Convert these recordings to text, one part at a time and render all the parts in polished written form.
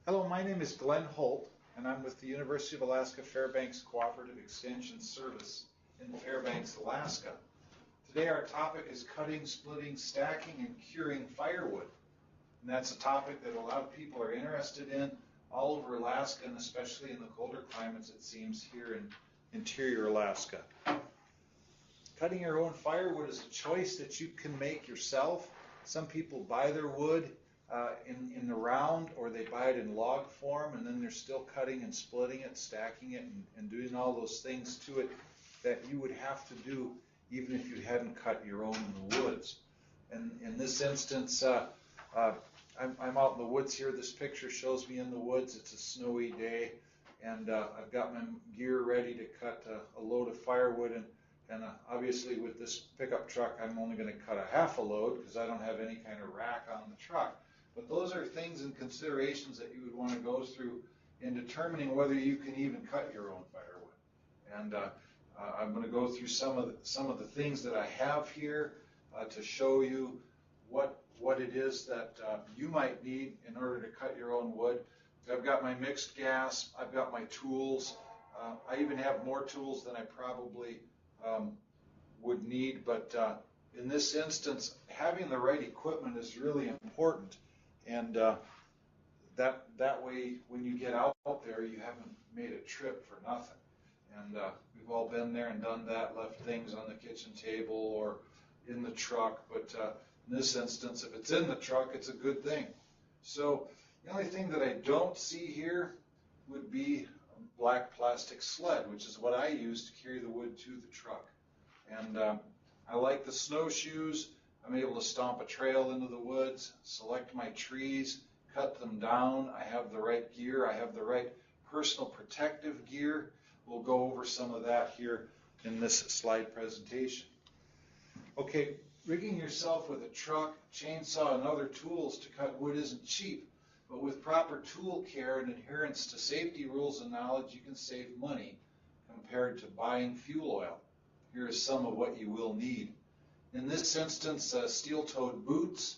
Hello, my name is Glenn Holt, and I'm with the University of Alaska Fairbanks Cooperative Extension Service in Fairbanks, Alaska. Today our topic is cutting, splitting, stacking, and curing firewood. And that's a topic that a lot of people are interested in all over Alaska, and especially in the colder climates, it seems, here in interior Alaska. Cutting your own firewood is a choice that you can make yourself. Some people buy their wood in the round, or they buy it in log form, and then they're still cutting and splitting it, stacking it, and doing all those things to it that you would have to do even if you hadn't cut your own in the woods. And in this instance, I'm out in the woods here. This picture shows me in the woods. It's a snowy day, and I've got my gear ready to cut a load of firewood. And obviously with this pickup truck, I'm only going to cut a half a load because I don't have any kind of rack on the truck. But those are things and considerations that you would want to go through in determining whether you can even cut your own firewood. And I'm going to go through some of the things that I have here to show you what it is that you might need in order to cut your own wood. I've got my mixed gas. I've got my tools. I even have more tools than I probably would need, but in this instance, having the right equipment is really important, and that way, when you get out there, you haven't made a trip for nothing. And we've all been there and done that, left things on the kitchen table or in the truck, but in this instance, if it's in the truck, it's a good thing. So the only thing that I don't see here would be a black plastic sled, which is what I use to carry the wood to the truck. And I like the snowshoes. I'm able to stomp a trail into the woods, select my trees, cut them down. I have the right gear. I have the right personal protective gear. We'll go over some of that here in this slide presentation. Okay, rigging yourself with a truck, chainsaw, and other tools to cut wood isn't cheap, but with proper tool care and adherence to safety rules and knowledge, you can save money compared to buying fuel oil. Here is some of what you will need. In this instance, steel-toed boots,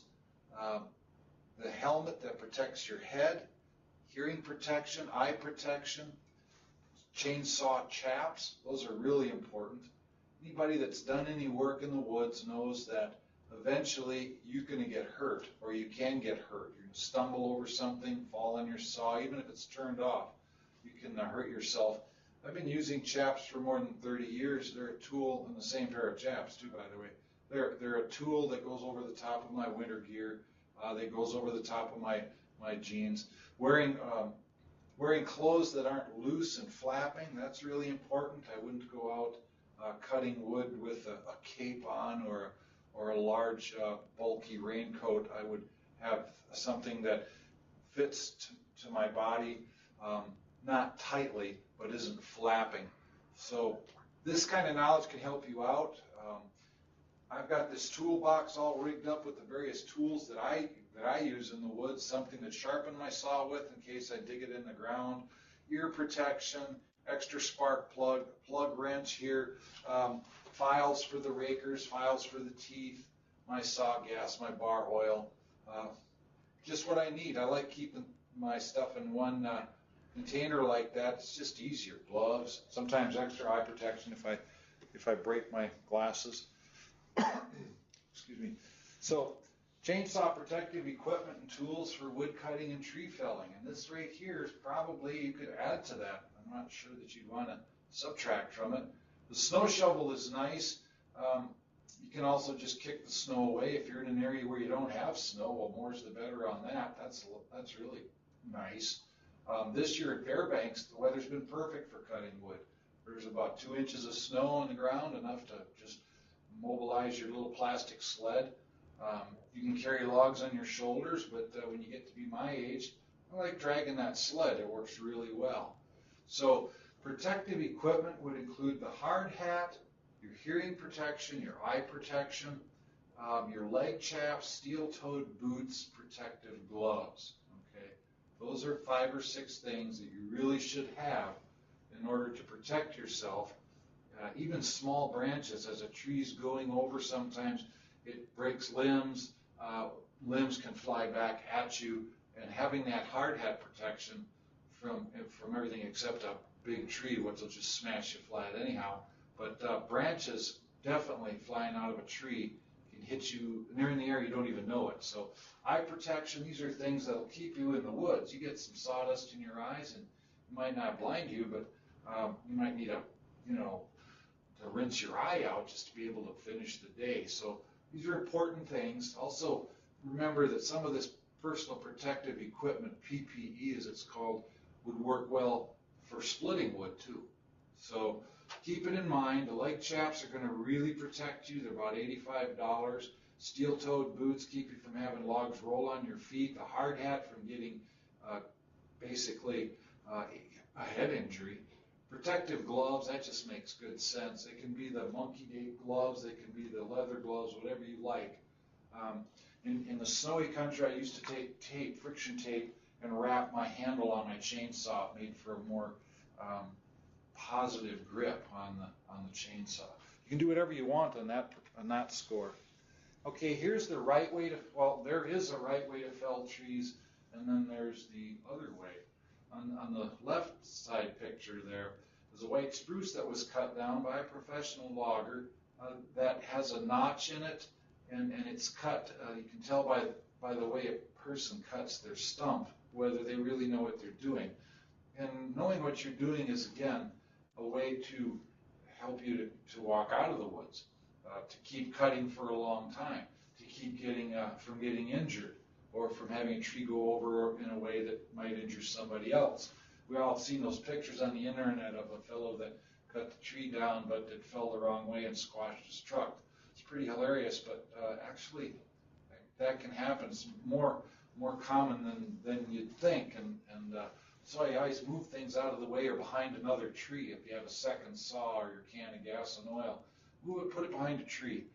the helmet that protects your head, hearing protection, eye protection, chainsaw chaps. Those are really important. Anybody that's done any work in the woods knows that eventually you're going to get hurt, or you can get hurt. You're going to stumble over something, fall on your saw, even if it's turned off, you can hurt yourself. I've been using chaps for more than 30 years. They're a tool, and the same pair of chaps too, by the way. They're a tool that goes over the top of my winter gear. That goes over the top of my jeans. Wearing clothes that aren't loose and flapping, that's really important. I wouldn't go out cutting wood with a cape on or a large bulky raincoat. I would have something that fits to my body, not tightly, but isn't flapping. So this kind of knowledge can help you out. I've got this toolbox all rigged up with the various tools that I use in the woods, something to sharpen my saw with in case I dig it in the ground, ear protection, extra spark plug wrench here, files for the rakers, files for the teeth, my saw gas, my bar oil, just what I need. I like keeping my stuff in one container like that. It's just easier. Gloves, sometimes extra eye protection if I break my glasses. Excuse me. So chainsaw protective equipment and tools for wood cutting and tree felling. And this right here is probably, you could add to that. I'm not sure that you'd want to subtract from it. The snow shovel is nice. You can also just kick the snow away. If you're in an area where you don't have snow, well, more's the better on that. That's really nice. This year at Fairbanks, the weather's been perfect for cutting wood. There's about 2 inches of snow on the ground, enough to just mobilize your little plastic sled. You can carry logs on your shoulders, but when you get to be my age, I like dragging that sled. It works really well. So protective equipment would include the hard hat, your hearing protection, your eye protection, your leg chaps, steel-toed boots, protective gloves. Okay, those are 5 or 6 things that you really should have in order to protect yourself. Even small branches, as a tree's going over, sometimes it breaks limbs. Limbs can fly back at you, and having that hard hat protection from everything except a big tree, which will just smash you flat anyhow. But branches definitely flying out of a tree can hit you, and they're in the air, you don't even know it. So eye protection, these are things that'll keep you in the woods. You get some sawdust in your eyes, and it might not blind you, but you might need to rinse your eye out just to be able to finish the day. So these are important things. Also, remember that some of this personal protective equipment, PPE as it's called, would work well for splitting wood too. So keep it in mind. The leg chaps are going to really protect you. They're about $85. Steel-toed boots keep you from having logs roll on your feet. The hard hat from getting basically a head injury. Protective gloves, that just makes good sense. They can be the monkey date gloves, they can be the leather gloves, whatever you like. In the snowy country, I used to take tape, friction tape, and wrap my handle on my chainsaw, made for a more positive grip on the chainsaw. You can do whatever you want on that score. Okay, here's the right way to, well, there is a right way to fell trees, and then there's the other way. On the left side picture there is a white spruce that was cut down by a professional logger that has a notch in it, and it's cut, you can tell by the way a person cuts their stump whether they really know what they're doing. And knowing what you're doing is, again, a way to help you to walk out of the woods, to keep cutting for a long time, to keep getting from getting injured, or from having a tree go over in a way that might injure somebody else. We all have seen those pictures on the internet of a fellow that cut the tree down, but it fell the wrong way and squashed his truck. It's pretty hilarious, but actually that can happen. It's more common than you'd think, and so I always move things out of the way or behind another tree. If you have a second saw or your can of gas and oil, move it, put it behind a tree.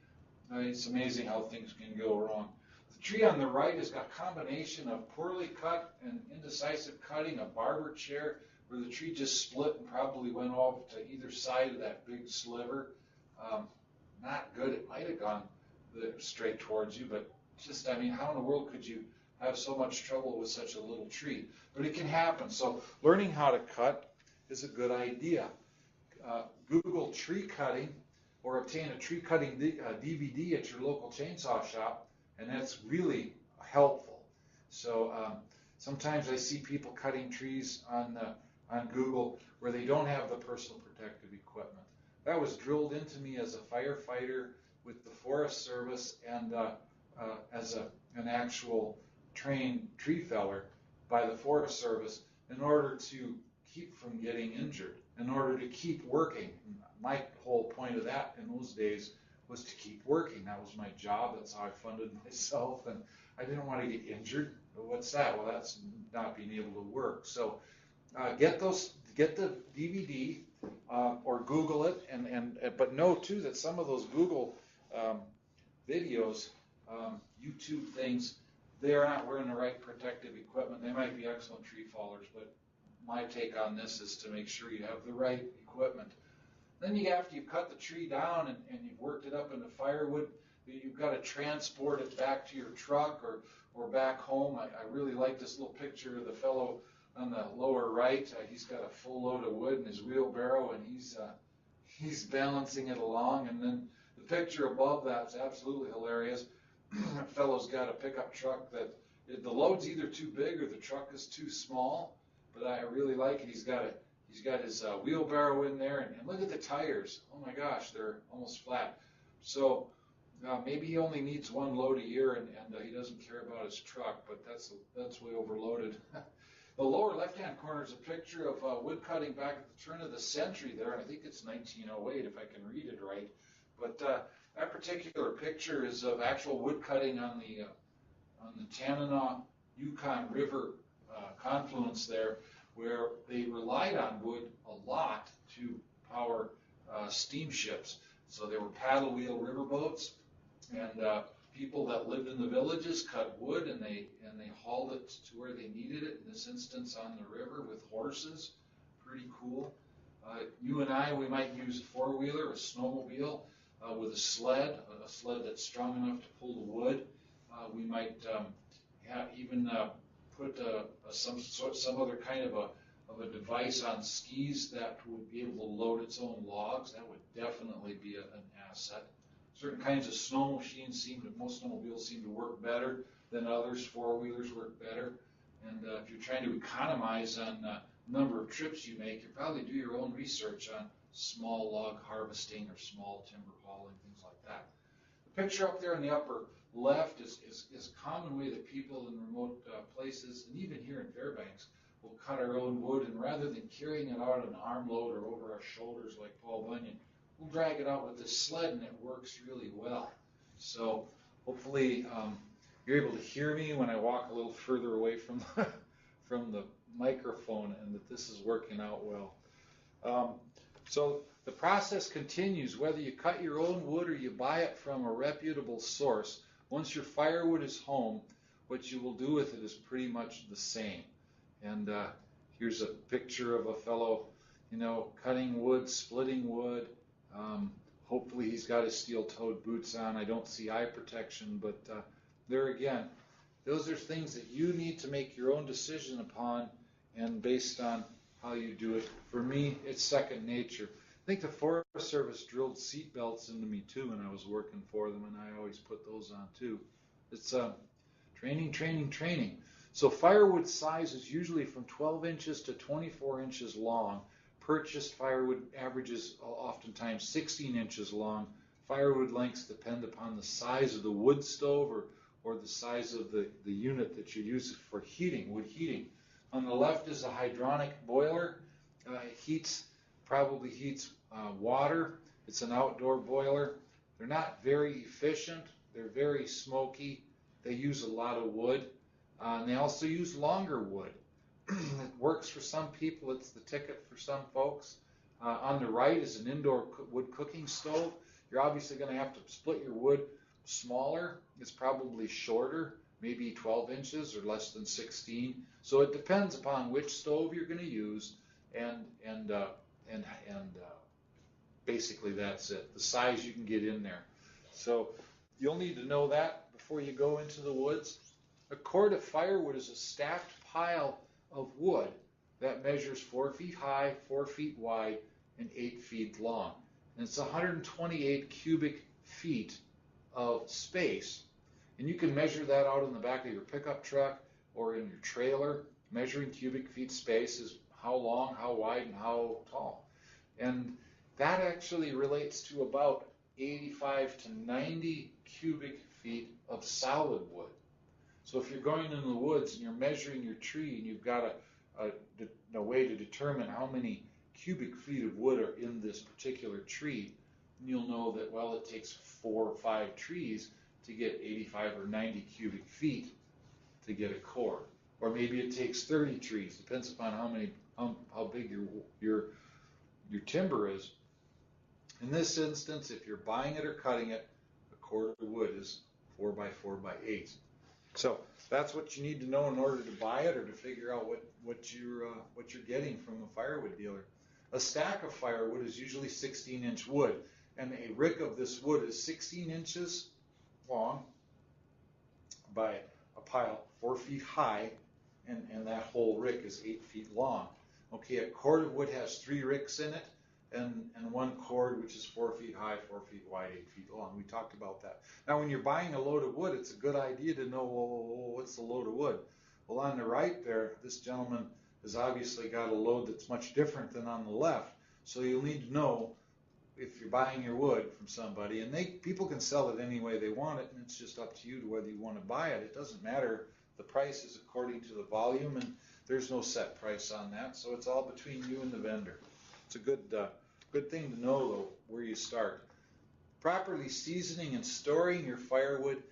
It's amazing how things can go wrong. The tree on the right has got a combination of poorly cut and indecisive cutting, a barber chair where the tree just split and probably went off to either side of that big sliver. Not good. It might have gone straight towards you, but just, I mean, how in the world could you have so much trouble with such a little tree? But it can happen. So learning how to cut is a good idea. Google tree cutting or obtain a tree cutting DVD at your local chainsaw shop, and that's really helpful. So sometimes I see people cutting trees on Google where they don't have the personal protective equipment. That was drilled into me as a firefighter with the Forest Service and as an actual trained tree feller by the Forest Service in order to keep from getting injured, in order to keep working. My whole point of that in those days was to keep working. That was my job. That's how I funded myself, and I didn't want to get injured. What's that? Well, that's not being able to work. So get the DVD or Google it, but know too that some of those Google videos, YouTube things, they're not wearing the right protective equipment. They might be excellent tree fallers, but my take on this is to make sure you have the right equipment. Then after you've cut the tree down and you've worked it up into firewood, you've got to transport it back to your truck or back home. I really like this little picture of the fellow on the lower right. He's got a full load of wood in his wheelbarrow, and he's balancing it along. And then the picture above that's absolutely hilarious. That fellow's got a pickup truck that the load's either too big or the truck is too small. But I really like it. He's got his wheelbarrow in there, and look at the tires. Oh my gosh, they're almost flat. So maybe he only needs one load a year, and he doesn't care about his truck, but that's way overloaded. The lower left-hand corner is a picture of wood cutting back at the turn of the century there, and I think it's 1908 if I can read it right. But that particular picture is of actual wood cutting on the Tanana-Yukon River confluence there, where they relied on wood a lot to power steamships. So there were paddle wheel riverboats, and people that lived in the villages cut wood and they hauled it to where they needed it. In this instance, on the river with horses. Pretty cool. You and I, we might use a four-wheeler, a snowmobile, with a sled that's strong enough to pull the wood. We might even put some other kind of a device on skis that would be able to load its own logs, that would definitely be an asset. Certain kinds of snow machines most snowmobiles seem to work better than others. Four-wheelers work better. And if you're trying to economize on number of trips you make, you probably do your own research on small log harvesting or small timber hauling, things like that. The picture up there in the upper left is a common way that people in remote places, and even here in Fairbanks, will cut our own wood, and rather than carrying it out an armload or over our shoulders like Paul Bunyan, we'll drag it out with this sled, and it works really well. So hopefully you're able to hear me when I walk a little further away from the microphone, and that this is working out well. So the process continues whether you cut your own wood or you buy it from a reputable source. Once your firewood is home, what you will do with it is pretty much the same. And here's a picture of a fellow, cutting wood, splitting wood. Hopefully he's got his steel-toed boots on. I don't see eye protection, but there again, those are things that you need to make your own decision upon, and based on how you do it. For me, it's second nature. I think the Forest Service drilled seat belts into me too when I was working for them, and I always put those on too. It's training, training, training. So firewood size is usually from 12 inches to 24 inches long. Purchased firewood averages oftentimes 16 inches long. Firewood lengths depend upon the size of the wood stove or the size of the unit that you use for wood heating. On the left is a hydronic boiler. It probably heats water. It's an outdoor boiler. They're not very efficient. They're very smoky. They use a lot of wood. And they also use longer wood. It works for some people. It's the ticket for some folks. On the right is an indoor wood cooking stove. You're obviously going to have to split your wood smaller. It's probably shorter, maybe 12 inches or less than 16. So it depends upon which stove you're going to use, and basically that's it. The size you can get in there. So you'll need to know that before you go into the woods. A cord of firewood is a stacked pile of wood that measures 4 feet high, 4 feet wide, and 8 feet long. And it's 128 cubic feet of space. And you can measure that out in the back of your pickup truck or in your trailer. Measuring cubic feet space is how long, how wide, and how tall. And that actually relates to about 85 to 90 cubic feet of solid wood. So if you're going in the woods and you're measuring your tree and you've got a way to determine how many cubic feet of wood are in this particular tree, you'll know that, well, it takes 4 or 5 trees to get 85 or 90 cubic feet to get a cord. Or maybe it takes 30 trees, depends upon how big your timber is. In this instance, if you're buying it or cutting it, a cord of wood is 4 by 4 by 8. So that's what you need to know in order to buy it or to figure out what you're getting from a firewood dealer. A stack of firewood is usually 16-inch wood, and a rick of this wood is 16 inches long by a pile 4 feet high, and that whole rick is 8 feet long. Okay, a cord of wood has 3 ricks in it, and 1 cord which is 4 feet high, 4 feet wide, 8 feet long. We talked about that. Now, when you're buying a load of wood, it's a good idea to know, well, what's the load of wood? Well, on the right there, this gentleman has obviously got a load that's much different than on the left. So you'll need to know if you're buying your wood from somebody, and people can sell it any way they want it, and it's just up to you to whether you want to buy it. It doesn't matter. The price is according to the volume, and there's no set price on that. So it's all between you and the vendor. It's a good thing to know, though, where you start. Properly seasoning and storing your firewood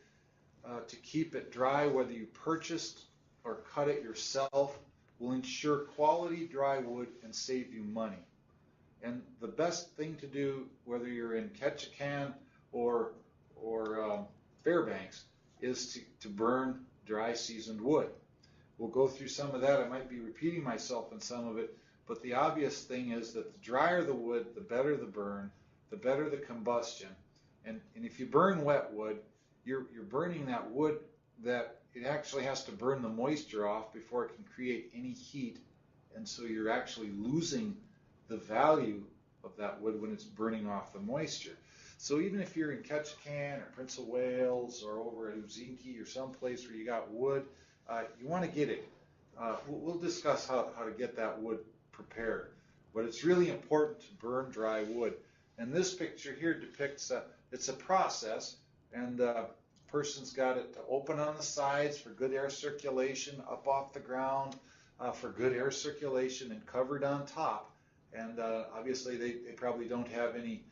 to keep it dry, whether you purchased or cut it yourself, will ensure quality dry wood and save you money. And the best thing to do, whether you're in Ketchikan or Fairbanks, is to burn dry seasoned wood. We'll go through some of that. I might be repeating myself in some of it, but the obvious thing is that the drier the wood, the better the burn, the better the combustion. And if you burn wet wood, you're burning that wood that it actually has to burn the moisture off before it can create any heat, and so you're actually losing the value of that wood when it's burning off the moisture. So even if you're in Ketchikan or Prince of Wales or over at Uzinki or someplace where you got wood, you want to get it. We'll discuss how to get that wood prepared. But it's really important to burn dry wood. And this picture here depicts it's a process, and the person's got it open on the sides for good air circulation, up off the ground for good air circulation, and covered on top. And obviously they probably don't have any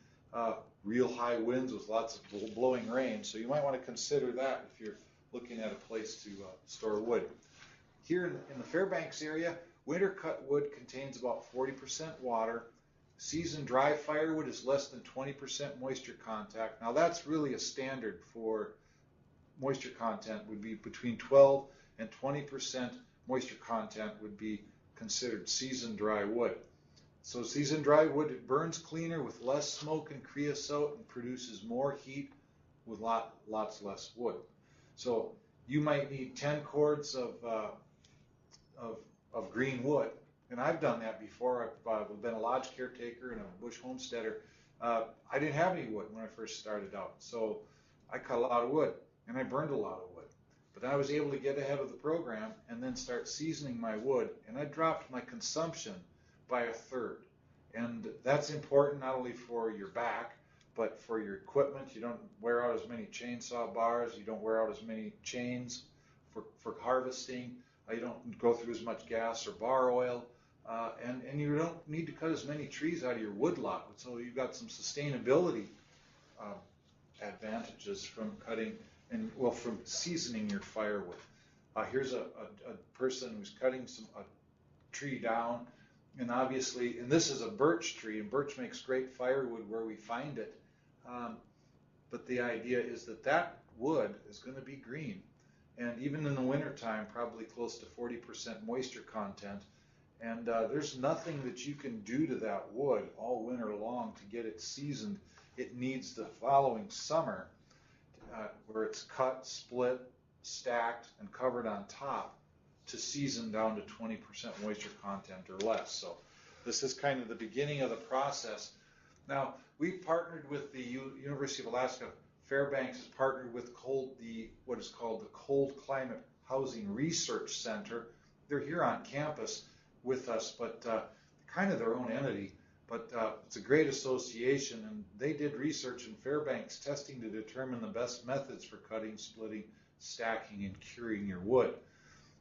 real high winds with lots of blowing rain, so you might want to consider that if you're looking at a place to store wood. Here in the Fairbanks area, winter cut wood contains about 40% water. Seasoned dry firewood is less than 20% moisture contact. Now that's really a standard for moisture content, would be between 12 and 20% moisture content would be considered seasoned dry wood. So seasoned dry wood, it burns cleaner with less smoke and creosote and produces more heat with lots less wood. So you might need 10 cords of green wood, and I've done that before. I've been a lodge caretaker and a bush homesteader. I didn't have any wood when I first started out, so I cut a lot of wood and I burned a lot of wood. But then I was able to get ahead of the program and then start seasoning my wood, and I dropped my consumption by a third. And that's important not only for your back, but for your equipment. You don't wear out as many chainsaw bars, you don't wear out as many chains for harvesting, you don't go through as much gas or bar oil, and you don't need to cut as many trees out of your wood lot. So you've got some sustainability advantages from cutting and, well, from seasoning your firewood. Here's a person who's cutting a tree down. And obviously, and this is a birch tree, and birch makes great firewood where we find it. But the idea is that wood is going to be green. And even in the wintertime, probably close to 40% moisture content. And there's nothing that you can do to that wood all winter long to get it seasoned. It needs the following summer where it's cut, split, stacked, and covered on top to season down to 20% moisture content or less. So this is kind of the beginning of the process. Now, we've partnered with the University of Alaska. Fairbanks has partnered with what is called the Cold Climate Housing Research Center. They're here on campus with us, but kind of their own entity. But it's a great association, and they did research in Fairbanks testing to determine the best methods for cutting, splitting, stacking, and curing your wood.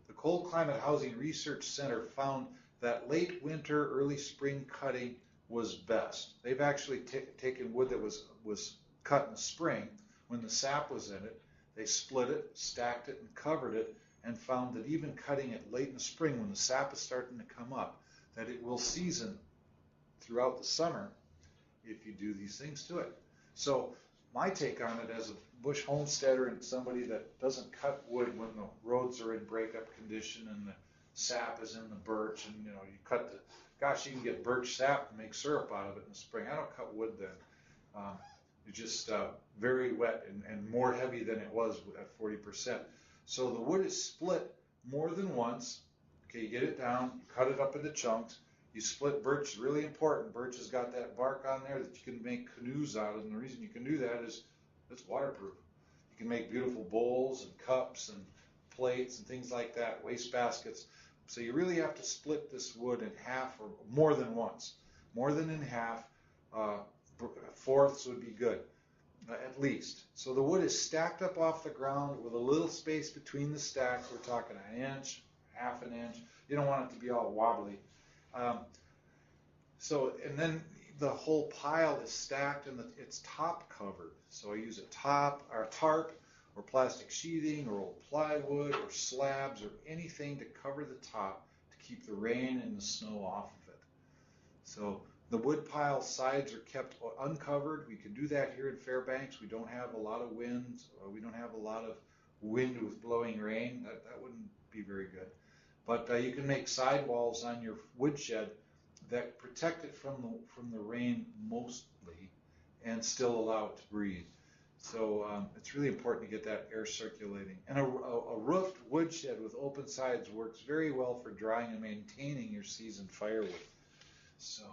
The Cold Climate Housing Research Center found that late winter, early spring cutting was best. They've actually taken wood that was cut in the spring when the sap was in it. They split it, stacked it, and covered it, and found that even cutting it late in the spring when the sap is starting to come up, that it will season throughout the summer if you do these things to it. So my take on it as a bush homesteader and somebody that doesn't cut wood when the roads are in breakup condition and the sap is in the birch, and you cut you can get birch sap and make syrup out of it in the spring. I don't cut wood then. It's just very wet and more heavy than it was at 40%. So the wood is split more than once. Okay, you get it down, you cut it up into chunks. You split birch, really important. Birch has got that bark on there that you can make canoes out of, and the reason you can do that is it's waterproof. You can make beautiful bowls and cups and plates and things like that, waste baskets. So you really have to split this wood in half or more than once. More than in half, fourths would be good, at least. So the wood is stacked up off the ground with a little space between the stacks. We're talking an inch, half an inch. You don't want it to be all wobbly. And then the whole pile is stacked and it's top covered. So I use a tarp or plastic sheathing or old plywood or slabs or anything to cover the top to keep the rain and the snow off of it. So the wood pile sides are kept uncovered. We can do that here in Fairbanks. We don't have a lot of winds. We don't have a lot of wind with blowing rain. That wouldn't be very good. But you can make sidewalls on your woodshed that protect it from the rain mostly and still allow it to breathe. So it's really important to get that air circulating. And a roofed woodshed with open sides works very well for drying and maintaining your seasoned firewood. So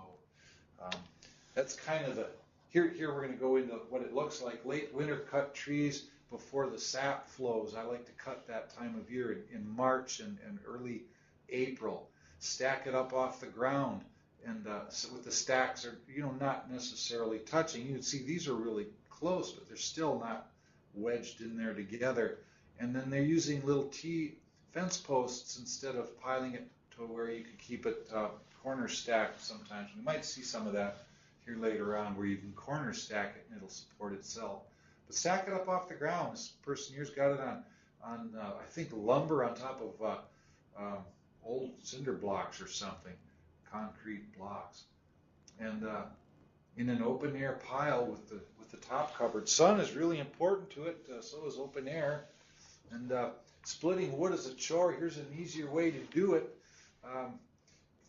that's kind of the, here we're going to go into what it looks like. Late winter cut trees before the sap flows. I like to cut that time of year in March and early April. Stack it up off the ground. And so with the stacks are, not necessarily touching. You can see these are really close, but they're still not wedged in there together. And then they're using little T-fence posts instead of piling it to where you can keep it corner stacked sometimes. We might see some of that here later on where you can corner stack it and it'll support itself. But stack it up off the ground. This person here's got it on I think lumber on top of old cinder blocks or something. Concrete blocks, and in an open air pile with the top covered. Sun is really important to it. So is open air. And splitting wood is a chore. Here's an easier way to do it. A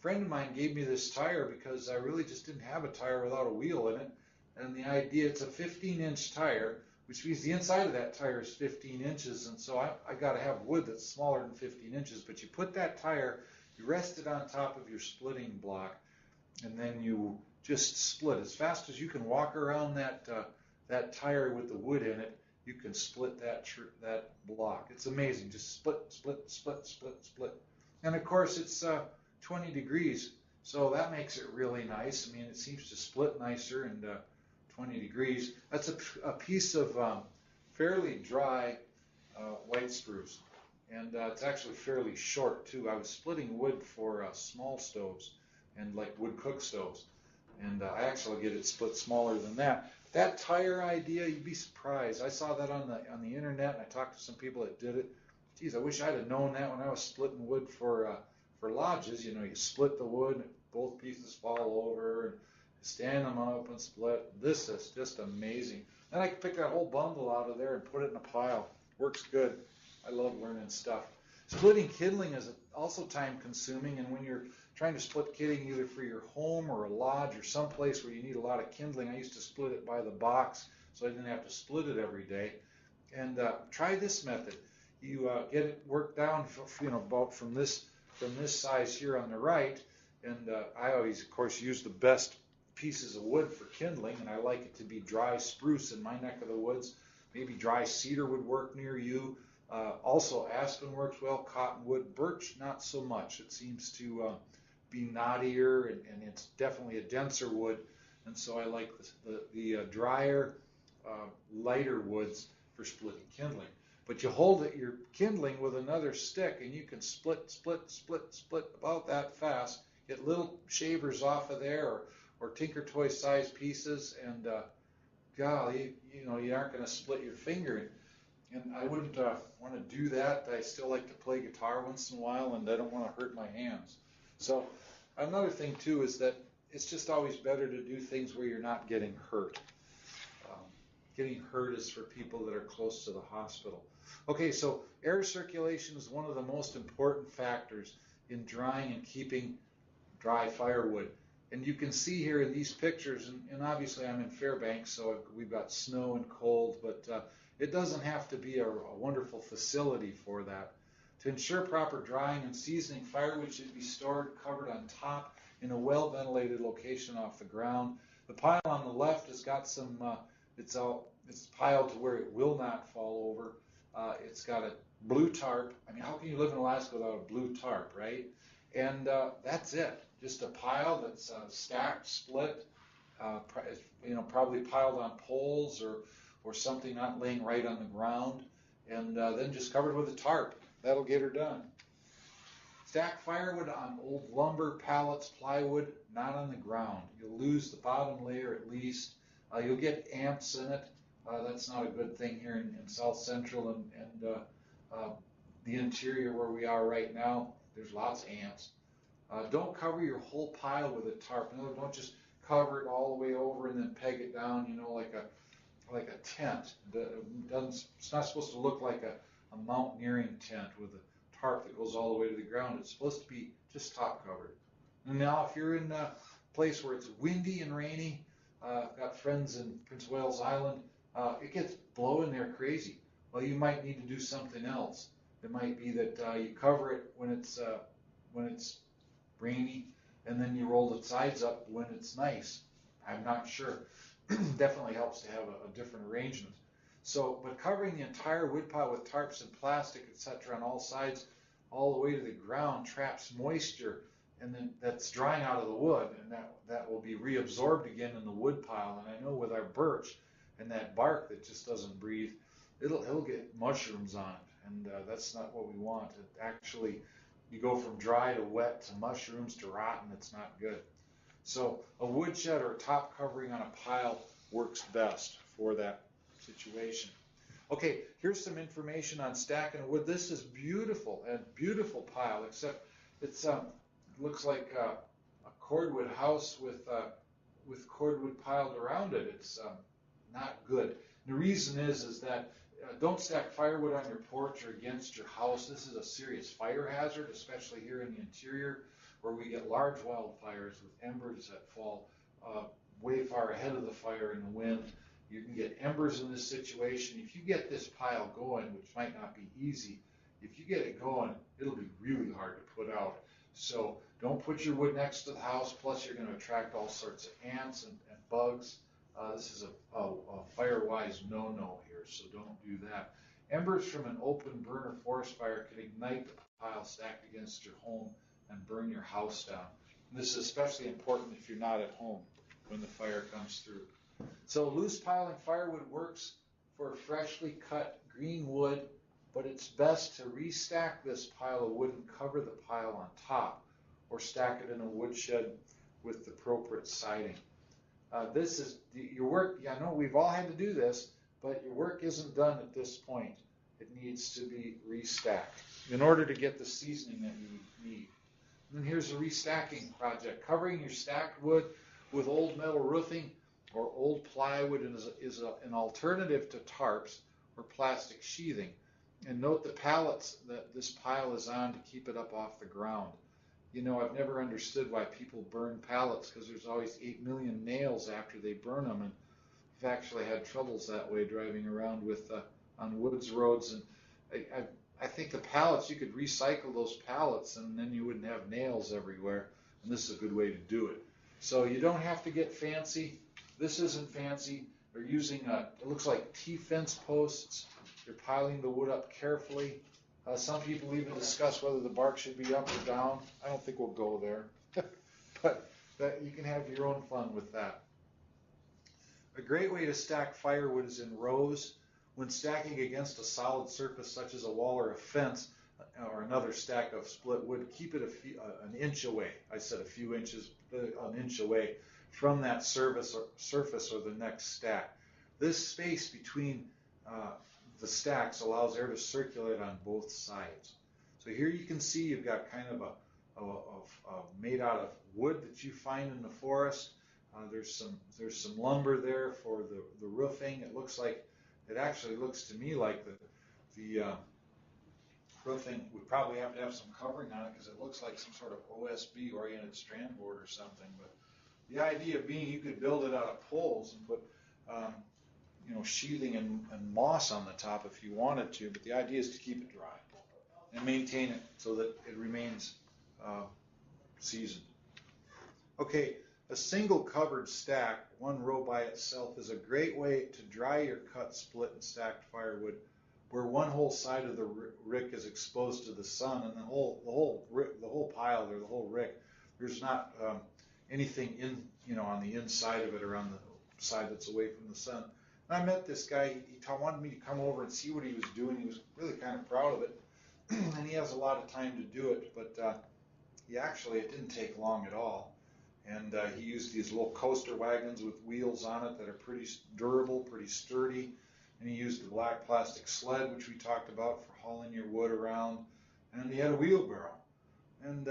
friend of mine gave me this tire because I really just didn't have a tire without a wheel in it. And the idea, it's a 15-inch tire, which means the inside of that tire is 15 inches. And so I got to have wood that's smaller than 15 inches. But you put that tire, you rest it on top of your splitting block, and then you just split. As fast as you can walk around that tire with the wood in it, you can split that block. It's amazing. Just split, split, split, split, split. And of course, it's 20 degrees, so that makes it really nice. I mean, it seems to split nicer and 20 degrees. That's a piece of fairly dry white spruce. And it's actually fairly short too. I was splitting wood for small stoves and like wood cook stoves, and I actually get it split smaller than that. That tire idea, you'd be surprised. I saw that on the internet, and I talked to some people that did it. Geez, I wish I'd have known that when I was splitting wood for lodges. You split the wood, and both pieces fall over, and stand them up and split. This is just amazing. Then I can pick that whole bundle out of there and put it in a pile. Works good. I love learning stuff. Splitting kindling is also time consuming, and when you're trying to split kindling either for your home or a lodge or someplace where you need a lot of kindling, I used to split it by the box so I didn't have to split it every day. And try this method. You get it worked down, about from this size here on the right, and I always, of course, use the best pieces of wood for kindling, and I like it to be dry spruce in my neck of the woods. Maybe dry cedar would work near you. Also, aspen works well, cottonwood, birch not so much. It seems to be knottier, and it's definitely a denser wood, and so I like the drier, lighter woods for splitting kindling. But you hold your kindling with another stick, and you can split, split, split, split about that fast. Get little shavers off of there, or Tinker Toy size pieces, and golly, you aren't going to split your finger. And I wouldn't want to do that. I still like to play guitar once in a while, and I don't want to hurt my hands. So another thing, too, is that it's just always better to do things where you're not getting hurt. Getting hurt is for people that are close to the hospital. Okay, so air circulation is one of the most important factors in drying and keeping dry firewood. And you can see here in these pictures, and obviously I'm in Fairbanks, so we've got snow and cold, but it doesn't have to be a wonderful facility for that. To ensure proper drying and seasoning, firewood should be stored covered on top in a well-ventilated location off the ground. The pile on the left has got some, it's piled to where it will not fall over. It's got a blue tarp. I mean, how can you live in Alaska without a blue tarp, right? And that's it. Just a pile that's stacked, split, probably piled on poles or something not laying right on the ground, and then just covered with a tarp. That'll get her done. Stack firewood on old lumber, pallets, plywood, not on the ground. You'll lose the bottom layer at least. You'll get ants in it. That's not a good thing here in South Central and the interior where we are right now. There's lots of ants. Don't cover your whole pile with a tarp. No, don't just cover it all the way over and then peg it down, like a tent. It's not supposed to look like a mountaineering tent with a tarp that goes all the way to the ground. It's supposed to be just top covered. And now if you're in a place where it's windy and rainy, I've got friends in Prince Wales Island, it gets blowing there crazy. Well, you might need to do something else. It might be that you cover it when it's rainy, and then you roll the sides up when it's nice. I'm not sure. Definitely helps to have a different arrangement. So, but covering the entire wood pile with tarps and plastic, etc., on all sides, all the way to the ground, traps moisture, and then that's drying out of the wood, and that will be reabsorbed again in the wood pile. And I know with our birch and that bark that just doesn't breathe, it'll get mushrooms on it, and that's not what we want. It actually, you go from dry to wet to mushrooms to rotten. It's not good. So a woodshed or a top covering on a pile works best for that situation. Okay, here's some information on stacking wood. This is beautiful, and beautiful pile, except it's looks like a cordwood house with cordwood piled around it. It's not good. The reason is that don't stack firewood on your porch or against your house. This is a serious fire hazard, especially here in the interior, where we get large wildfires with embers that fall way far ahead of the fire in the wind. You can get embers in this situation. If you get this pile going, which might not be easy, if you get it going, it'll be really hard to put out. So don't put your wood next to the house, plus you're going to attract all sorts of ants and bugs. This is a fire-wise no-no here, so don't do that. Embers from an open burner forest fire can ignite the pile stacked against your home and burn your house down. And this is especially important if you're not at home when the fire comes through. So loose piling firewood works for freshly cut green wood, but it's best to restack this pile of wood and cover the pile on top, or stack it in a woodshed with the appropriate siding. This is your work. I know we've all had to do this, but your work isn't done at this point. It needs to be restacked in order to get the seasoning that you need. And here's a restacking project. Covering your stacked wood with old metal roofing or old plywood is an alternative to tarps or plastic sheathing. And note the pallets that this pile is on to keep it up off the ground. You know, I've never understood why people burn pallets, because there's always 8 million nails after they burn them, and I've actually had troubles that way driving around with on woods roads. And I think the pallets, you could recycle those pallets, and then you wouldn't have nails everywhere. And this is a good way to do it. So you don't have to get fancy. This isn't fancy. They're using it looks like T-fence posts. You're piling the wood up carefully. Some people even discuss whether the bark should be up or down. I don't think we'll go there. But you can have your own fun with that. A great way to stack firewood is in rows. When stacking against a solid surface such as a wall or a fence or another stack of split wood, keep it an inch away. I said a few inches, an inch away from that surface or the next stack. This space between the stacks allows air to circulate on both sides. So here you can see you've got kind of a made out of wood that you find in the forest. There's some lumber there for the roofing. It actually looks to me like the roofing would probably have to have some covering on it, because it looks like some sort of OSB oriented strand board or something. But the idea being you could build it out of poles and put sheathing and moss on the top if you wanted to, but the idea is to keep it dry and maintain it so that it remains seasoned. Okay, a single covered stack, one row by itself, is a great way to dry your cut, split, and stacked firewood, where one whole side of the rick is exposed to the sun, and the whole pile there, the whole rick, there's not anything on the inside of it or on the side that's away from the sun. And I met this guy. He wanted me to come over and see what he was doing. He was really kind of proud of it, and he has a lot of time to do it. But it didn't take long at all. And he used these little coaster wagons with wheels on it that are pretty durable, pretty sturdy. And he used the black plastic sled, which we talked about, for hauling your wood around. And he had a wheelbarrow. And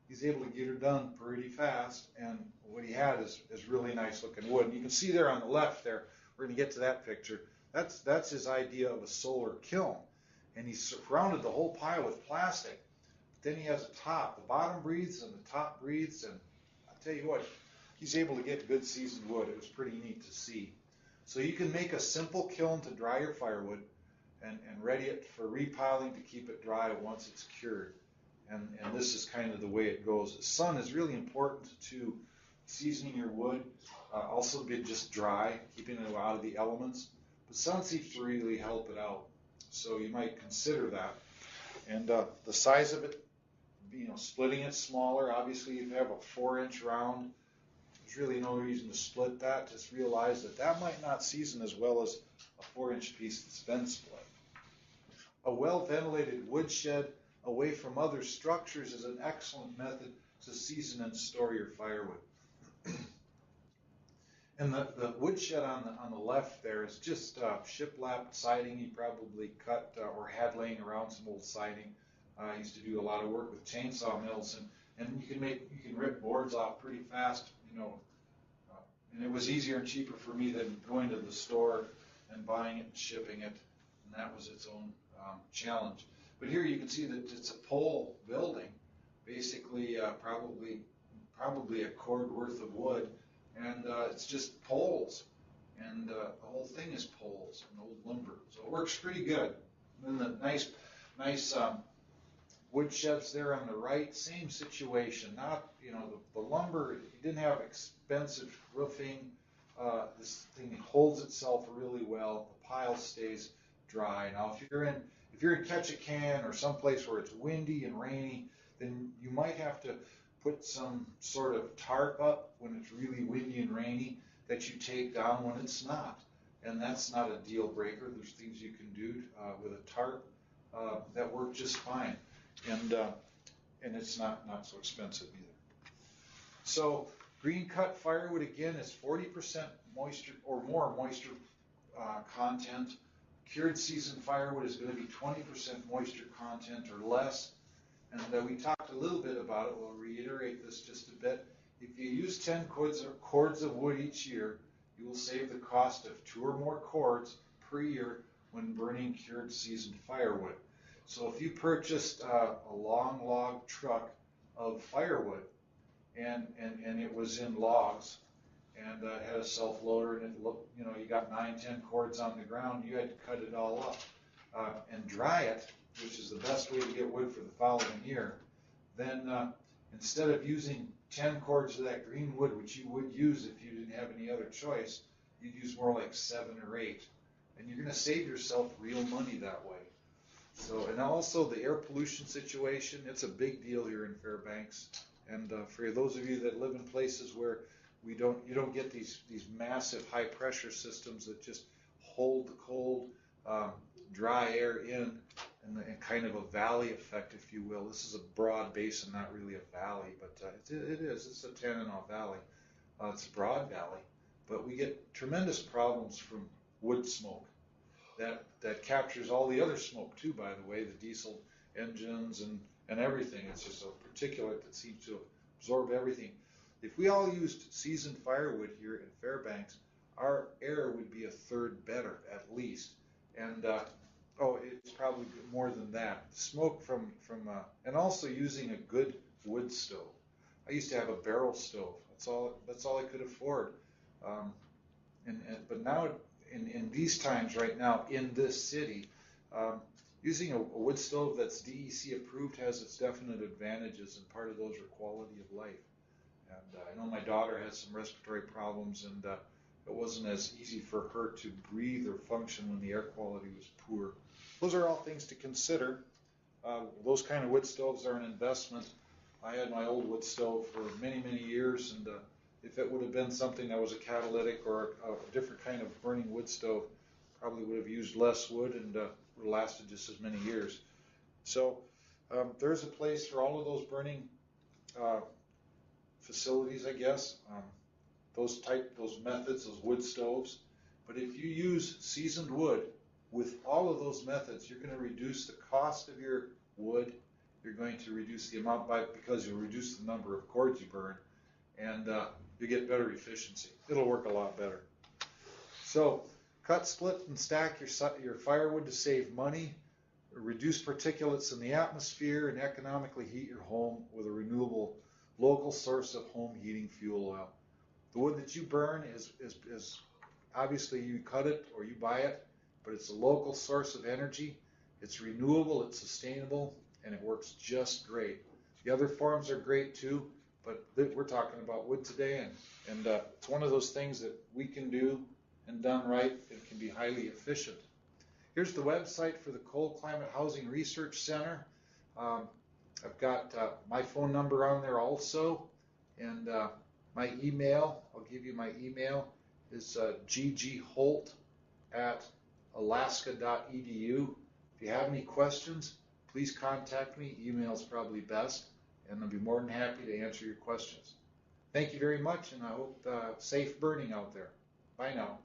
he's able to get her done pretty fast. And what he had is really nice looking wood. And you can see there on the left there, we're going to get to that picture. That's his idea of a solar kiln. And he surrounded the whole pile with plastic. Then he has a top. The bottom breathes and the top breathes. And I'll tell you what, he's able to get good seasoned wood. It was pretty neat to see. So you can make a simple kiln to dry your firewood and ready it for repiling to keep it dry once it's cured. And this is kind of the way it goes. The sun is really important to seasoning your wood, also be just dry, keeping it out of the elements. But sun seems to really help it out. So you might consider that. And the size of it, splitting it smaller. Obviously, if you have a 4-inch round, there's really no reason to split that. Just realize that that might not season as well as a 4-inch piece that's been split. A well-ventilated woodshed away from other structures is an excellent method to season and store your firewood. And the woodshed on the left there is just shiplap siding you probably cut or had laying around, some old siding. I used to do a lot of work with chainsaw mills, and you can rip boards off pretty fast, and it was easier and cheaper for me than going to the store and buying it and shipping it, and that was its own challenge. But here you can see that it's a pole building, basically probably a cord worth of wood, and it's just poles, and the whole thing is poles and old lumber, so it works pretty good. And then the nice wood sheds there on the right, same situation. Not, the lumber, you didn't have expensive roofing. This thing holds itself really well. The pile stays dry. Now, if you're in Ketchikan or someplace where it's windy and rainy, then you might have to put some sort of tarp up when it's really windy and rainy that you take down when it's not. And that's not a deal breaker. There's things you can do with a tarp that work just fine. And it's not so expensive either. So green cut firewood again is 40% moisture or more moisture content. Cured seasoned firewood is going to be 20% moisture content or less. And we talked a little bit about it. We'll reiterate this just a bit. If you use 10 cords of wood each year, you will save the cost of 2 or more cords per year when burning cured seasoned firewood. So if you purchased a long log truck of firewood and it was in logs and had a self-loader and it looked, you got 9-10 cords on the ground, you had to cut it all up and dry it, which is the best way to get wood for the following year. Then instead of using 10 cords of that green wood, which you would use if you didn't have any other choice, you'd use more like 7 or 8. And you're going to save yourself real money that way. So, and also the air pollution situation, it's a big deal here in Fairbanks. And for those of you that live in places where you don't get these massive high pressure systems that just hold the cold, dry air in, and kind of a valley effect, if you will. This is a broad basin, not really a valley, but it's a Tanana Valley. It's a broad valley, but we get tremendous problems from wood smoke. That captures all the other smoke too, by the way, the diesel engines and everything. It's just a particulate that seems to absorb everything. If we all used seasoned firewood here in Fairbanks, our air would be a third better at least. And it's probably more than that. Smoke from and also using a good wood stove. I used to have a barrel stove. That's all I could afford. But now in these times right now in this city, using a wood stove that's DEC approved has its definite advantages, and part of those are quality of life. And I know my daughter has some respiratory problems, and it wasn't as easy for her to breathe or function when the air quality was poor. Those are all things to consider. Those kind of wood stoves are an investment. I had my old wood stove for many, many years, and if it would have been something that was a catalytic or a different kind of burning wood stove, probably would have used less wood and would have lasted just as many years. So there's a place for all of those burning facilities, I guess. Those methods, those wood stoves. But if you use seasoned wood with all of those methods, you're going to reduce the cost of your wood. You're going to reduce the amount because you'll reduce the number of cords you burn, and you get better efficiency. It'll work a lot better. So cut, split, and stack your firewood to save money, reduce particulates in the atmosphere, and economically heat your home with a renewable local source of home heating fuel oil. The wood that you burn is obviously you cut it or you buy it, but it's a local source of energy. It's renewable, it's sustainable, and it works just great. The other forms are great too, but we're talking about wood today, and it's one of those things that we can do, and done right, it can be highly efficient. Here's the website for the Cold Climate Housing Research Center. I've got my phone number on there also, and my email, I'll give you my email, is ggholt@alaska.edu. If you have any questions, please contact me. Email is probably best, and I'll be more than happy to answer your questions. Thank you very much, and I hope safe burning out there. Bye now.